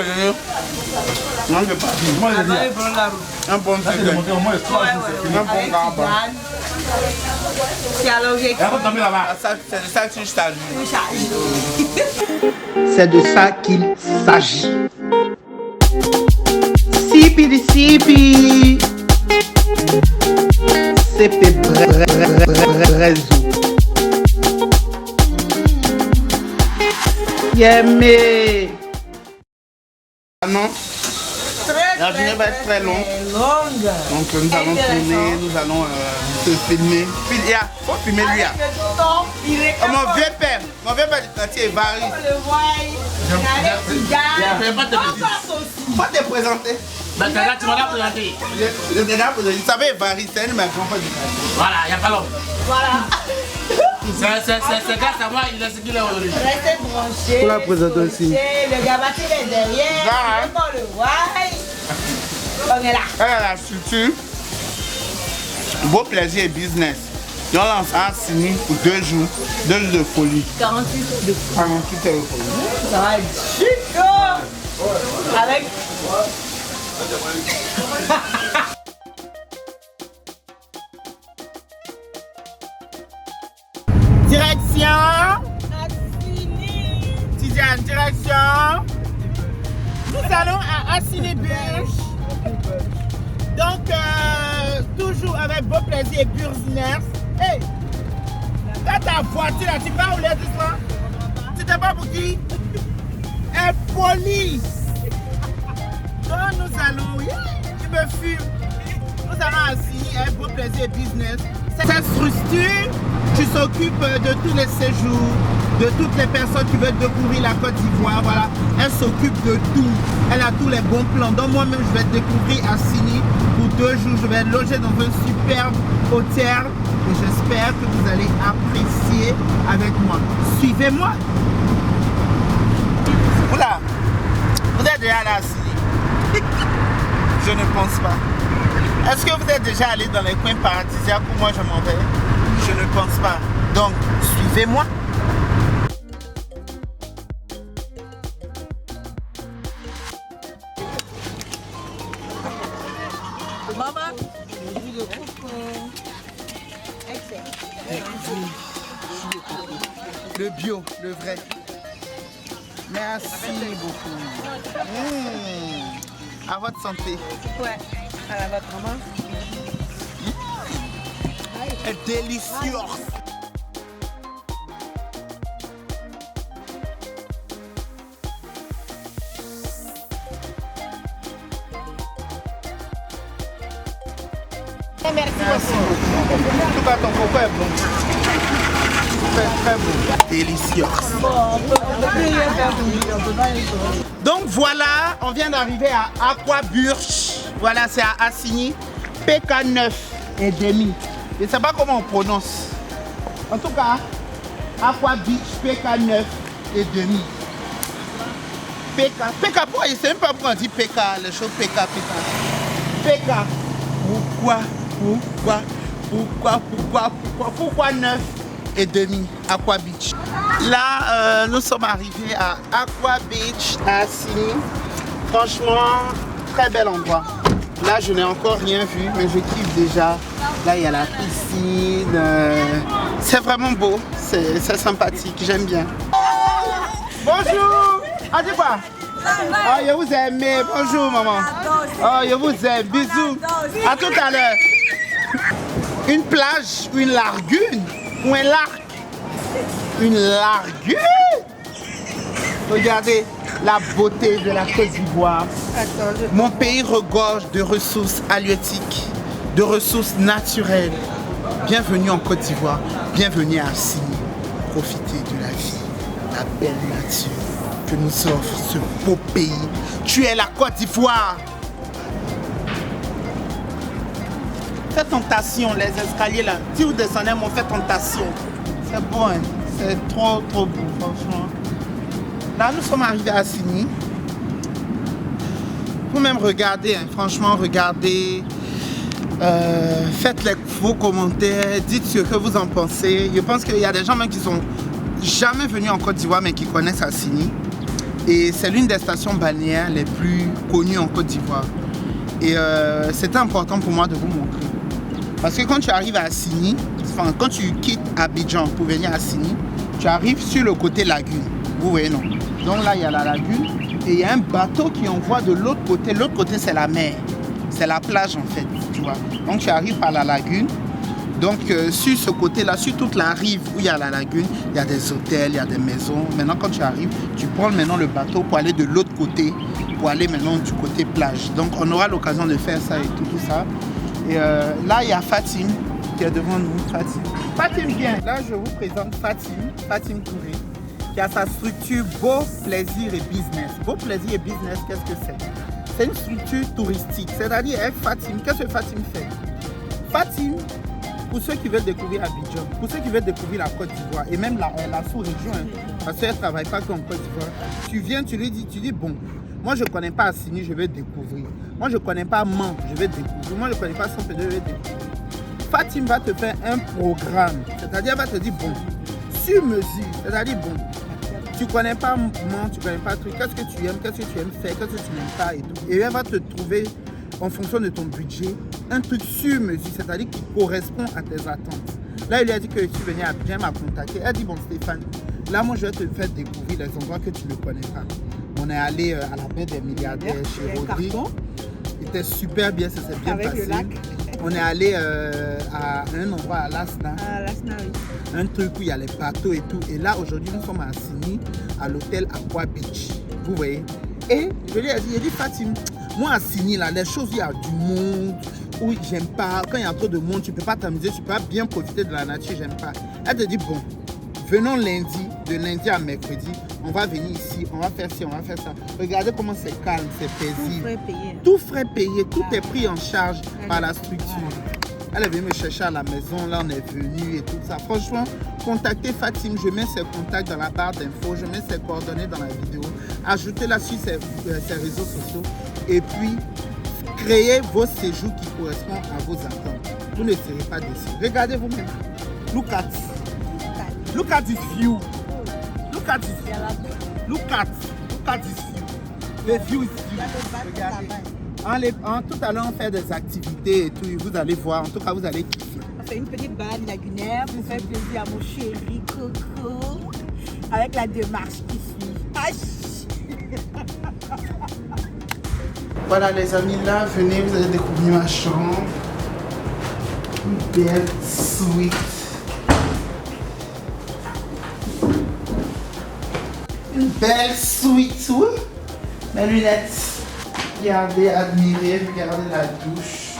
de l'eau. Non, je pas dit. Moi, je dis. Un bon truc. Un bon gaba. C'est ça que tu t'ajoutes. C'est de ça qu'il s'agit. Sipi di sipi. Sipi brezo. Yemé. Non. La journée va être très longue. Donc nous allons tourner, nous allons se filmer. Il faut filmer lui. Mon vieux père du quartier est Varys. Faut te présenter. Ben, tu m'as présenté. Vous savez, Varys, c'est un de mes grands-pères du quartier. Voilà, il n'y a pas l'homme. Voilà. C'est grâce à moi, il a ce qu'il a aujourd'hui. Restez branchés. Pour la présenter aussi. Le gabatil est derrière. Voilà. On le voit. On est là. Elle a la structure. Beau plaisir et business. Ils ont lancé un signe pour 2 jours de folie. 48 de 48 heures de folie. Ça va être chico. Avec. Direction. Tidiane, direction. Nous allons à Assini-Burch. Donc, toujours avec beau plaisir et business. Hey, dans ta voiture, là, tu vas où les histoires? Tu t'es pas pour qui? Un police. Donc, nous allons, tu me fumes. Nous allons à Assini avec beau plaisir et business. Cette structure, tu s'occupes de tous les séjours, de toutes les personnes qui veulent découvrir la Côte d'Ivoire. Voilà, elle s'occupe de tout. Elle a tous les bons plans. Donc moi-même, je vais découvrir Assini pour 2 jours. Je vais loger dans un superbe hôtel et j'espère que vous allez apprécier avec moi. Suivez-moi. Oula, vous êtes déjà allé à Assini? Je ne pense pas. Est-ce que vous êtes déjà allé dans les coins paradisiaques où moi je m'en vais? Je ne pense pas. Donc, suivez-moi. Maman. Le bio, le vrai. Merci beaucoup. À votre santé. Ouais. À la votre maman. Elle est délicieuse. Merci beaucoup. En tout cas, ton coco est bon. C'est très bon. Délicieuse. Donc voilà, on vient d'arriver à Aqua-Burch. Voilà, c'est à Assini. PK9 et demi. Je ne sais pas comment on prononce. En tout cas, Aqua Beach PK9 et demi. PK, pourquoi? Je ne sais même pas pourquoi on dit PK, les choses PK. Pourquoi 9 et demi Aqua Beach? Là, nous sommes arrivés à Aqua Beach à Assini. Franchement, très bel endroit. Là, je n'ai encore rien vu, mais je kiffe déjà. Là, il y a la piscine. C'est vraiment beau. C'est sympathique. J'aime bien. Bonjour. Ah, dis quoi? Oh, je vous aime. Bonjour, maman. Oh, je vous aime. Bisous. À tout à l'heure. Une plage, une lagune ou un lac? Une lagune? Regardez la beauté de la Côte d'Ivoire. Mon pays regorge de ressources halieutiques, de ressources naturelles. Bienvenue en Côte d'Ivoire, bienvenue à Assini. Profitez de la vie, la belle nature que nous offre ce beau pays. Tu es la Côte d'Ivoire. Faites tentation, les escaliers là. Si vous descendez, on fait tentation. C'est bon, hein? C'est trop beau, franchement. Là, nous sommes arrivés à Assini. Vous-même regardez, hein, franchement, regardez. Faites vos commentaires, dites ce que vous en pensez. Je pense qu'il y a des gens même qui sont jamais venus en Côte d'Ivoire mais qui connaissent Assini. Et c'est l'une des stations balnéaires les plus connues en Côte d'Ivoire. Et c'était important pour moi de vous montrer. Parce que quand tu arrives à Assigny, enfin quand tu quittes Abidjan pour venir à Assigny, tu arrives sur le côté lagune. Vous voyez, non? Donc là, il y a la lagune et il y a un bateau qui envoie de l'autre côté. L'autre côté, c'est la mer. C'est la plage, en fait, tu vois. Donc tu arrives par la lagune. Donc sur ce côté-là, sur toute la rive où il y a la lagune, il y a des hôtels, il y a des maisons. Maintenant, quand tu arrives, tu prends maintenant le bateau pour aller de l'autre côté, pour aller maintenant du côté plage. Donc on aura l'occasion de faire ça et tout ça. Et là, il y a Fatim qui est devant nous. Fatim, viens. Là, je vous présente Fatim Touré, qui a sa structure Beau Plaisir et Business. Beau Plaisir et Business, qu'est-ce que c'est? C'est une structure touristique. C'est-à-dire, Fatim, qu'est-ce que Fatim fait? Fatim, pour ceux qui veulent découvrir Abidjan, pour ceux qui veulent découvrir la Côte d'Ivoire et même la sous-région, parce qu'elle ne travaille pas qu'en Côte d'Ivoire, tu viens, tu dis, bon, moi je ne connais pas Assigny, je vais découvrir. Moi je ne connais pas Mans, je vais découvrir. Moi je ne connais pas Saint-Pédé, je vais découvrir. Fatim va te faire un programme, c'est-à-dire elle va te dire, bon, sur mesure, c'est-à-dire, bon, tu ne connais pas Mans, tu ne connais pas truc, qu'est-ce que tu aimes faire, qu'est-ce que tu n'aimes pas et tout. Et elle va te trouver, en fonction de ton budget, un truc sur mesure, c'est-à-dire qui correspond à tes attentes. Là, il lui a dit que tu venais à Abidjan, m'a contacté. Elle a dit, bon Stéphane, là, moi, je vais te faire découvrir les endroits que tu ne connais pas. On est allé à la baie des milliardaires chez Rodrigue. C'était super bien, ça s'est bien avec passé. Le lac. On est allé à un endroit à Lasna. Lasna, oui. Un truc où il y a les bateaux et tout. Et là, aujourd'hui, nous sommes à Assigny, à l'hôtel Aqua Beach. Vous voyez? Et je lui ai dit, Fatim, moi à Assigny, là, les choses, il y a du monde. Oui, j'aime pas. Quand il y a trop de monde, tu peux pas t'amuser, tu peux pas bien profiter de la nature, j'aime pas. Elle te dit, bon, venons lundi, de lundi à mercredi, on va venir ici, on va faire ci, on va faire ça. Regardez comment c'est calme, c'est paisible. Tout frais payé, tout est pris en charge par la structure. Elle est venue me chercher à la maison, là on est venu et tout ça. Franchement, contactez Fatim, je mets ses contacts dans la barre d'infos, je mets ses coordonnées dans la vidéo. Ajoutez-la sur ses réseaux sociaux et puis créez vos séjours qui correspondent à vos attentes. Vous ne serez pas déçus. Regardez vous-même. Look at this view. Look at this view. Look at this view. Le view is view. Regardez. Tout à l'heure, on fait des activités et tout. Vous allez voir. En tout cas, vous allez kiffer. On fait une petite balade lagunaire pour faire plaisir à mon chéri Coco. Avec la démarche qui suit. Voilà les amis, là, venez, vous allez découvrir ma chambre. Une belle suite. Une belle suite, oui. Mes lunettes. Regardez, admirez, regardez la douche.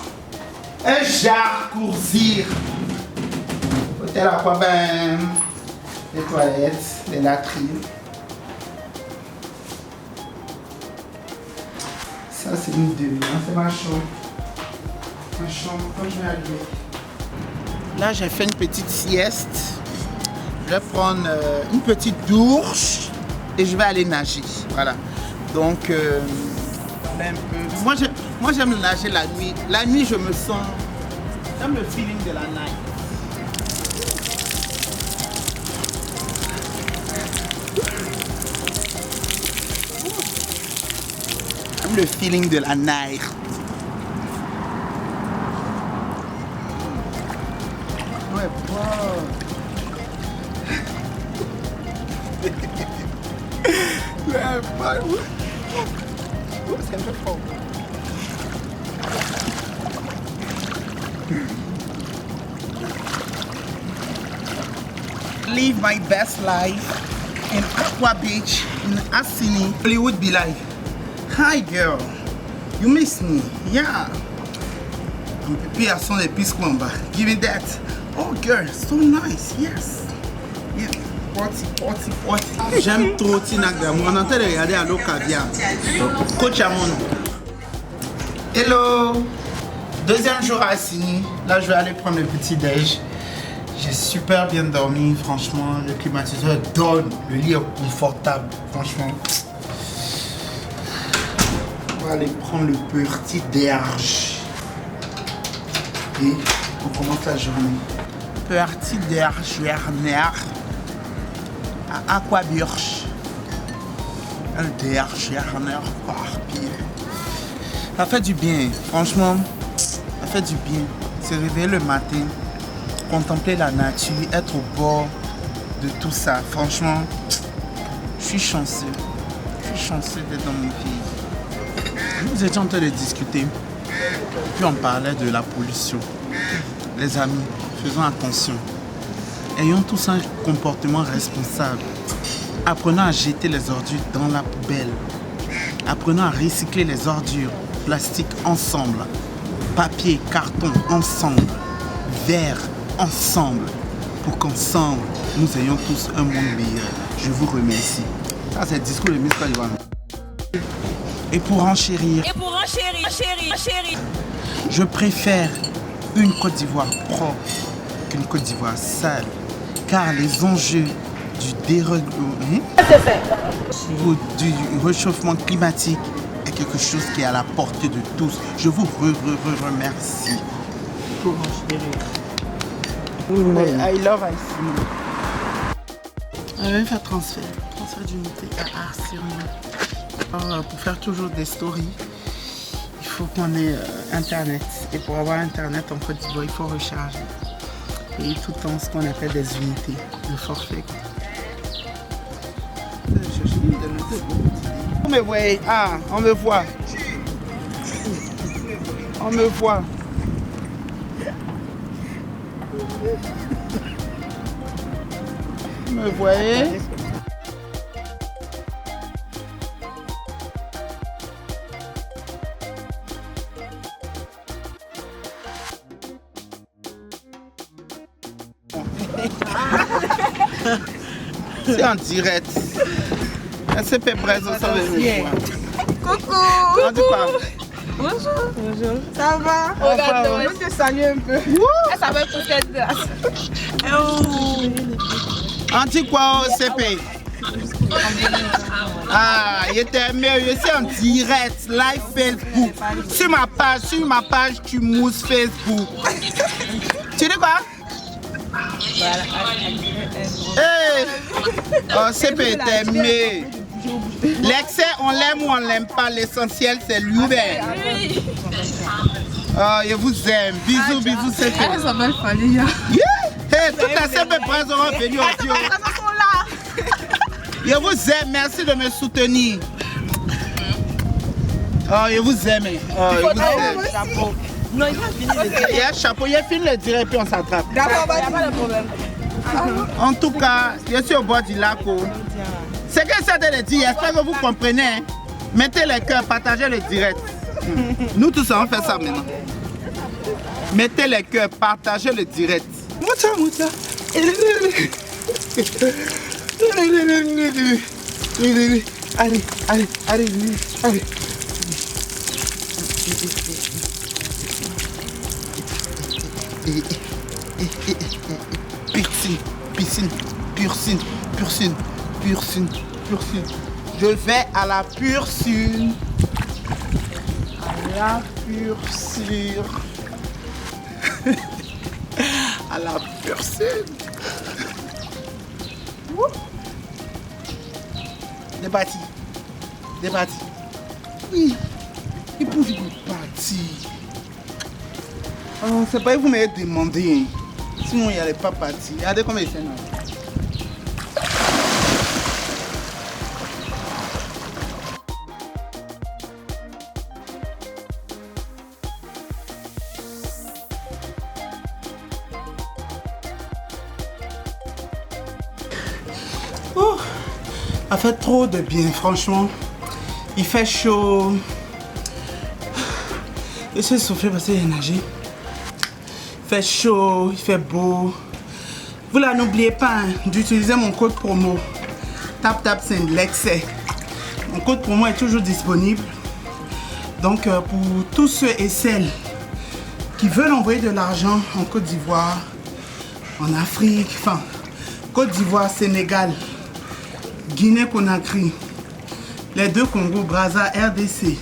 Un jacuzzi. Hôtel Aquabam. Les toilettes, les latrines. Ça c'est une demi, hein? C'est ma chambre. Ma chambre, quand je vais allumer. Là j'ai fait une petite sieste. Je vais prendre une petite douche et je vais aller nager. Voilà. Donc un peu. Moi j'aime nager la nuit. La nuit je me sens. J'aime le feeling de la night. J'aime le feeling de la night. Ouais, wow. C'est un peu fort. Live my best life in Aqua Beach in Assigny. Hollywood be like, hi girl, you miss me? Yeah. I'm prepared as the peace number. Give me that. Oh girl, so nice. Yes. Yeah. Party. J'aime trop Tina Glamour. On est en train de regarder à l'eau caviar. Coach Amon. Hello. Deuxième jour à Assigny. Là, je vais aller prendre le petit déj. J'ai super bien dormi, franchement. Le climatiseur donne. Le lit est confortable, franchement. On va aller prendre le petit déj. Et on commence la journée. Petit déj à Aqua Beach. LDR, GRNR, puis ça fait du bien, franchement, ça fait du bien. Se réveiller le matin, contempler la nature, être au bord de tout ça. Franchement, je suis chanceux. Je suis chanceux d'être dans mon pays. Nous étions en train de discuter, puis on parlait de la pollution. Les amis, faisons attention. Ayons tous un comportement responsable. Apprenons à jeter les ordures dans la poubelle. Apprenons à recycler les ordures, plastique ensemble, papier, carton ensemble, verre ensemble, pour qu'ensemble nous ayons tous un monde meilleur. Je vous remercie. Ça c'est le discours de Miss Côte d'Ivoire. Et pour enchérir, je préfère une Côte d'Ivoire propre qu'une Côte d'Ivoire sale, car les enjeux du du réchauffement climatique est quelque chose qui est à la portée de tous. Je vous remercie. I love Ici. On va faire transfert d'unité à Arcirement. Pour faire toujours des stories, il faut qu'on ait Internet. Et pour avoir Internet en Côte d'Ivoire, il faut recharger. Et tout le temps ce qu'on appelle des unités, le forfait. On me voit, on me voit. On me voit. Vous me voyez? C'est en direct. SCP Brezo, ça veut dire quoi? Coucou. On dit quoi? Bonjour. Bonjour. Ça va? Regarde, On va te saluer un peu. Ça va pour cette glace. On dit quoi au CP? Ah, il était mieux, je suis en direct, live Facebook. Sur ma page, tu mousses Facebook. Tu dis quoi? Hey! Oh, CP, t'es mieux. L'excès, on l'aime ou on l'aime pas, l'essentiel c'est lui-même. Oh, je vous aime. Bisous, bisous, CP. Ça va le falloir. Hey, toutes les CP presse auront venu au Dieu. Je vous aime, merci de me soutenir. Oh, je vous aime. Oh, je vous aime. Chapeau. Non, il va finir le Il y a un chapeau, il fini le direct puis on s'attrape. D'accord, il n'y a pas de problème. En tout cas, je suis au bord du lac. Ce que ça de dire, j'espère que vous comprenez. Hein. Mettez les cœurs, partagez le direct. Nous tous, on fait ça maintenant. Mettez les cœurs, partagez le direct. Mouta. Allez. Piscine. Je vais à la Pursine. À la Pursine. Débattu. Oui. Et pour vous partir. Oh, c'est pas vous m'avez demandé. Sinon, il n'allait pas partir. Regardez comment il fait là. Oh, ça fait trop de bien, franchement. Il fait chaud. Je suis soufflé parce qu'il y a nagé. Il fait chaud, il fait beau. Vous là, n'oubliez pas d'utiliser mon code promo. Tap c'est l'excès. Mon code promo est toujours disponible. Donc pour tous ceux et celles qui veulent envoyer de l'argent en Côte d'Ivoire, en Afrique, enfin Côte d'Ivoire, Sénégal, Guinée-Conakry, les deux Congo, Brazza, RDC,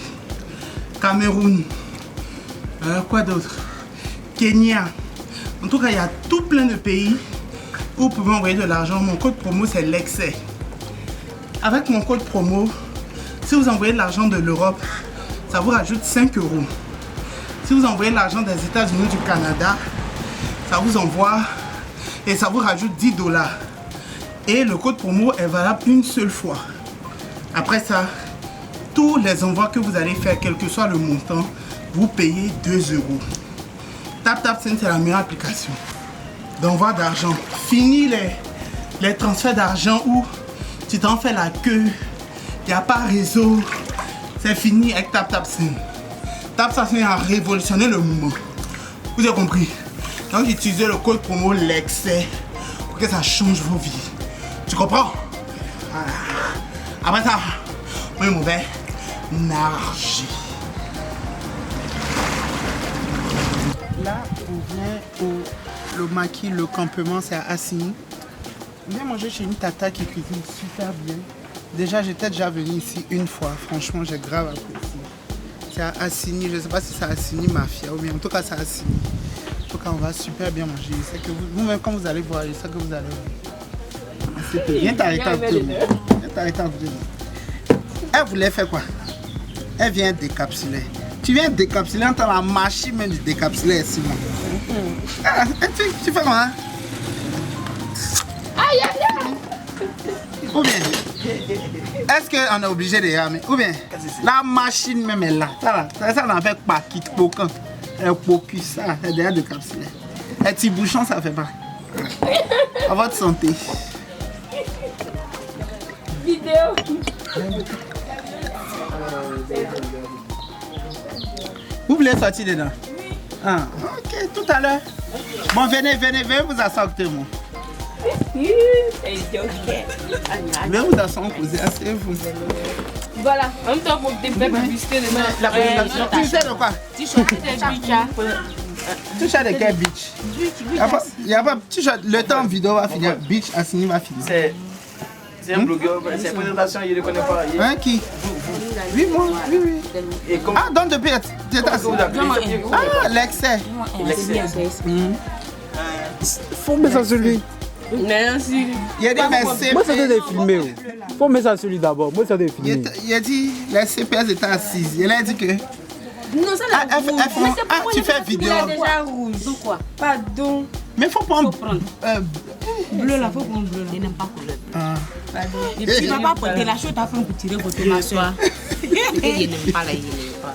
Cameroun, quoi d'autre? Kenya. En tout cas, il y a tout plein de pays où vous pouvez envoyer de l'argent. Mon code promo, c'est l'excès. Avec mon code promo, Si vous envoyez de l'argent de l'Europe, ça vous rajoute 5 euros. Si vous envoyez de l'argent des États-Unis, du Canada, ça vous envoie et ça vous rajoute 10 $. Et le code promo est valable une seule fois. Après ça, tous les envois que vous allez faire, quel que soit le montant, vous payez 2 euros. TapTapSend, c'est la meilleure application d'envoi d'argent. Fini les transferts d'argent où tu t'en fais la queue, il n'y a pas réseau. C'est fini avec TapTapSend. TapTapSend a révolutionné le mouvement. Vous avez compris? Donc utilisez le code promo l'excès pour que ça change vos vies. Tu comprends? Voilà. Après ça, oui, mauvais énergie. Là, on vient le maquis, le campement, c'est à Assigny. On vient manger chez une tata qui cuisine super bien. Déjà, j'étais déjà venu ici une fois. Franchement, j'ai grave apprécié. C'est à Assigny. Je ne sais pas si c'est à Assigny Mafia ou bien en tout cas, c'est à Assigny. En tout cas, on va super bien manger. Je sais que vous-même, quand vous allez voir, je sais que vous allez. Viens t'arrêter un peu. Viens t'arrêter un peu. Elle voulait faire quoi? Elle vient décapsuler. Tu viens décapsuler entre la machine même de décapsuler ici, moi. Tu fais quoi? Ou bien, est-ce qu'on est obligé de ramener? Ou bien, la machine même est là. Ça on appelle pas qui poquant. Elle poque ça, c'est déjà décapsulé. Un petit bouchon, ça fait pas. À votre santé. Vidéo. Vous voulez sortir dedans? Oui. Ah, ok, tout à l'heure. Bon, venez vous asseoir côté moi. Venez vous asseoir, causer, asseyez-vous. Voilà, en même temps pour des bébés biscuits de La présentation. Tu sais de quoi? T-shirt de beach. T-shirt de quel beach? Il y a pas t-shirt, le temps vidéo va finir, beach Assigny va finir. C'est un blogueur, c'est une présentation, il ne le connaît pas. Hein, qui? Oui, moi, oui. Et comme... Ah, donc depuis, tu es assis. Ah, l'excès. Faut mettre ça sur lui. Merci. Il a dit, mais CPS. Moi, ça doit être filmé. Faut mettre ça sur lui d'abord. Moi, ça doit être filmé. Il a dit, les CPS étaient assises. Il a dit que. Non, ça Ah, tu fais vidéo. Il est déjà rouge. Donc quoi? Pardon. Mais faut prendre. Bleu là, faut prendre bleu là. Il n'aime pas couleur. Pardon. Et puis, il va pas porter la chute après pour tirer pour te m'asseoir. Il n'aime pas là, il n'aime pas.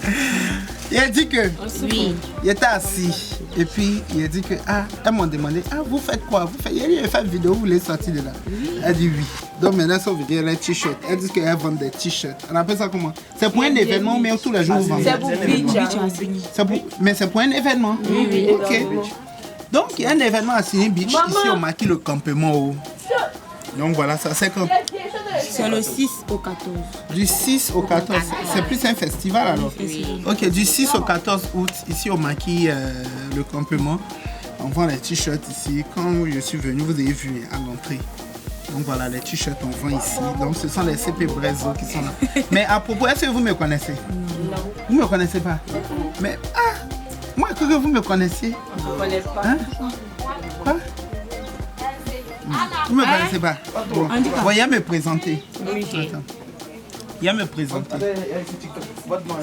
Il a dit que. Oui. Il était assis. Et puis, il a dit que. Ah, elles m'ont demandé. Ah, vous faites quoi? Vous faites. Il a fait une vidéo, vous voulez sortir de là? Elle dit oui. Donc maintenant, ça veut dire les t-shirts. Elle dit qu'elle vend des t-shirts. On appelle ça comment? C'est pour un événement, mais tous les jours, vous vendez. C'est pour beach. Mais c'est pour un événement? Oui. Ok. Donc, il y a un événement à Assigny Beach. Ici, on maquille le campement. Donc voilà, ça c'est quand? C'est le 6 au 14. Du 6 au 14. C'est plus un festival alors? Ok, du 6 au 14 août, ici, on maquille le campement. On vend les t-shirts ici. Quand je suis venu, vous avez vu à l'entrée. Donc voilà, les t-shirts, on vend ici. Donc ce sont les CP Brezo qui sont là. Mais à propos, est-ce que vous me connaissez? Non. Vous ne me connaissez pas? Mais, moi, que vous me connaissiez? Je ne connais pas. Hein? Quoi? Vous ne me connaissez pas? Bon, il y a me présenter. Attends. Il y a me présenter.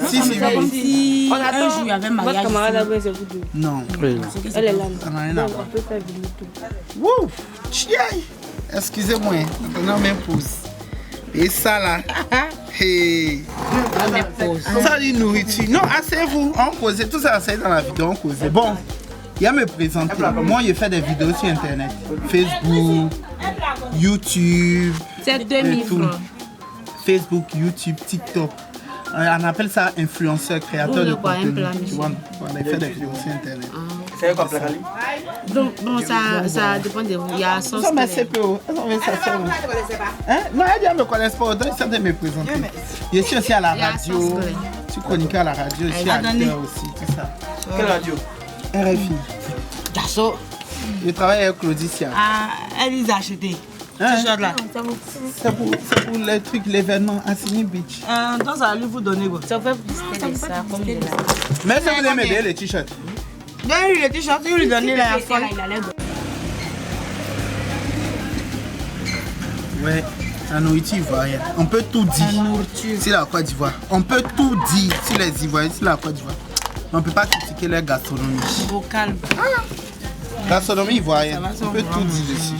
Si, Si un jour il y avait mariage. Votre camarade après c'est vous deux. non. Elle est là. Ça n'a rien à Donc voir. on peut faire venir tout. Wouh! Chiaï! Excusez-moi, maintenant même pause. Et ça là. Hey. Ça dit nourriture. Non, asseyez-vous. On causait. Tout ça, asseyez dans la vidéo, on causait. Bon, il y a me présenter. Moi, je fais des vidéos sur Internet. Facebook, YouTube. C'est 2000 francs. Facebook, YouTube, TikTok. On appelle ça influenceur, créateur de quoi, un contenu. plat, Tu vois, on fait des vidéos sur Internet. C'est quoi, Plakali? Donc, bon, ça dépend de vous. Il y a sauce. Ça m'a CPO. Hein? Non, elle ne me connaît pas. Donc, ça de me présenter. Je suis aussi à la radio. Je suis chroniqueur à la radio. Je suis acteur aussi. Tout ça. Quelle radio? RFI. Tasso. Je travaille avec Claudicia. Ah, elle les a achetés. Hein? Là. C'est pour les trucs, l'événement Assigny Beach. Donc ça va lui vous donner quoi? Ça fait plus ça comme de la. Mais si vous aimez bien les t-shirts. Donne-lui le t-shirt, il lui donner la folle. Ouais. La nourriture ivoirienne. On peut tout dire. La nourriture. C'est la Côte d'Ivoire. On peut tout dire sur les Ivoiriens, sur la Côte d'Ivoire. On ne peut pas critiquer leur gastronomie. Au calme. Gastronomie ivoirienne. Ça va, On peut tout dire dessus.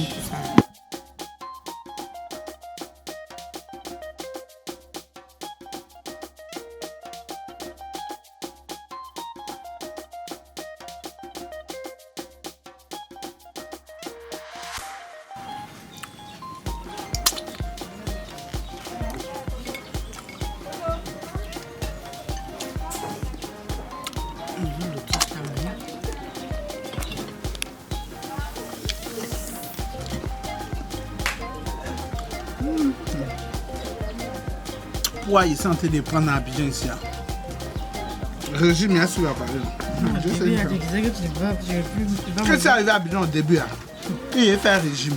Ouais, ils sont en train de prendre à Abidjan ici. Régime, bien sûr, je sais que c'est arrivé à Abidjan au début. Il fait un régime.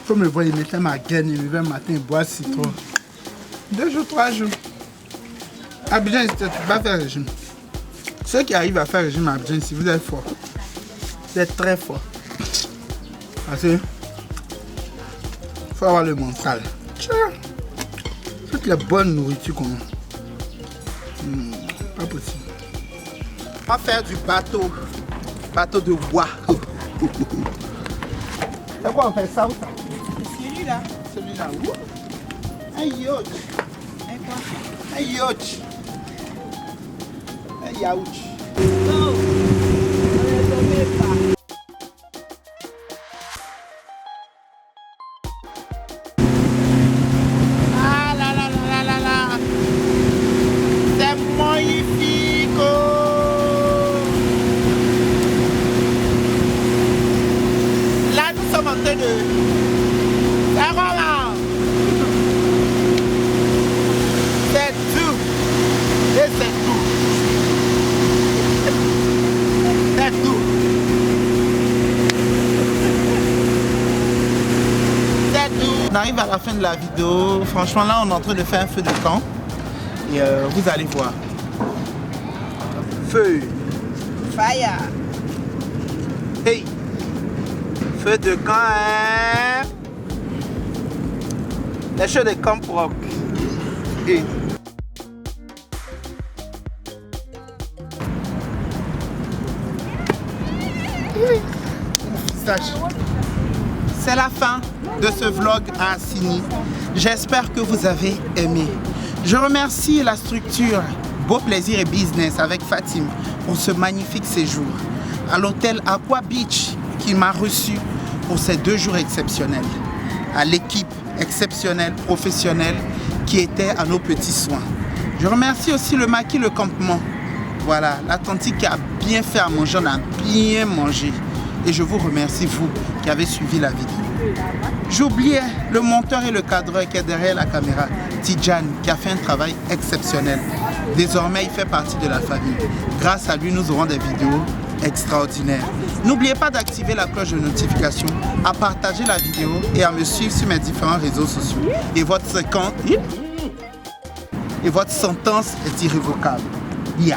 Comme le voit, il mettait ma gaine, il levait le matin, il boit citron. 2 jours, 3 jours. Abidjan, tu ne peux pas faire régime. Ceux qui arrivent à faire régime à Abidjan, si vous êtes forts, vous êtes très forts. Parce que il faut avoir le mental. Tiens. Toute la bonne nourriture qu'on a. Pas possible. On va faire du bateau. Bateau de bois. C'est quoi on fait ça ou ça? Celui-là. Celui-là. Un yacht. Un yacht. Un yaourt. On arrive à la fin de la vidéo. Franchement, là, on est en train de faire un feu de camp. Et vous allez voir. Feu. Fire. Hey. Feu de camp, hein? Les feux de camp rock. Hey. C'est la fin de ce vlog à Assigny. J'espère que vous avez aimé. Je remercie la structure Beau Plaisir et Business avec Fatim pour ce magnifique séjour. À l'hôtel Aqua Beach qui m'a reçu pour ces 2 jours exceptionnels. À l'équipe exceptionnelle, professionnelle qui était à nos petits soins. Je remercie aussi le maquis, le campement. Voilà, l'Atlantique qui a bien fait à manger, on a bien mangé. Et je vous remercie, vous, qui avez suivi la vidéo. J'oubliais le monteur et le cadreur qui est derrière la caméra, Tidjane, qui a fait un travail exceptionnel. Désormais, il fait partie de la famille. Grâce à lui, nous aurons des vidéos extraordinaires. N'oubliez pas d'activer la cloche de notification, à partager la vidéo et à me suivre sur mes différents réseaux sociaux. Et votre sentence est irrévocable. Yeah.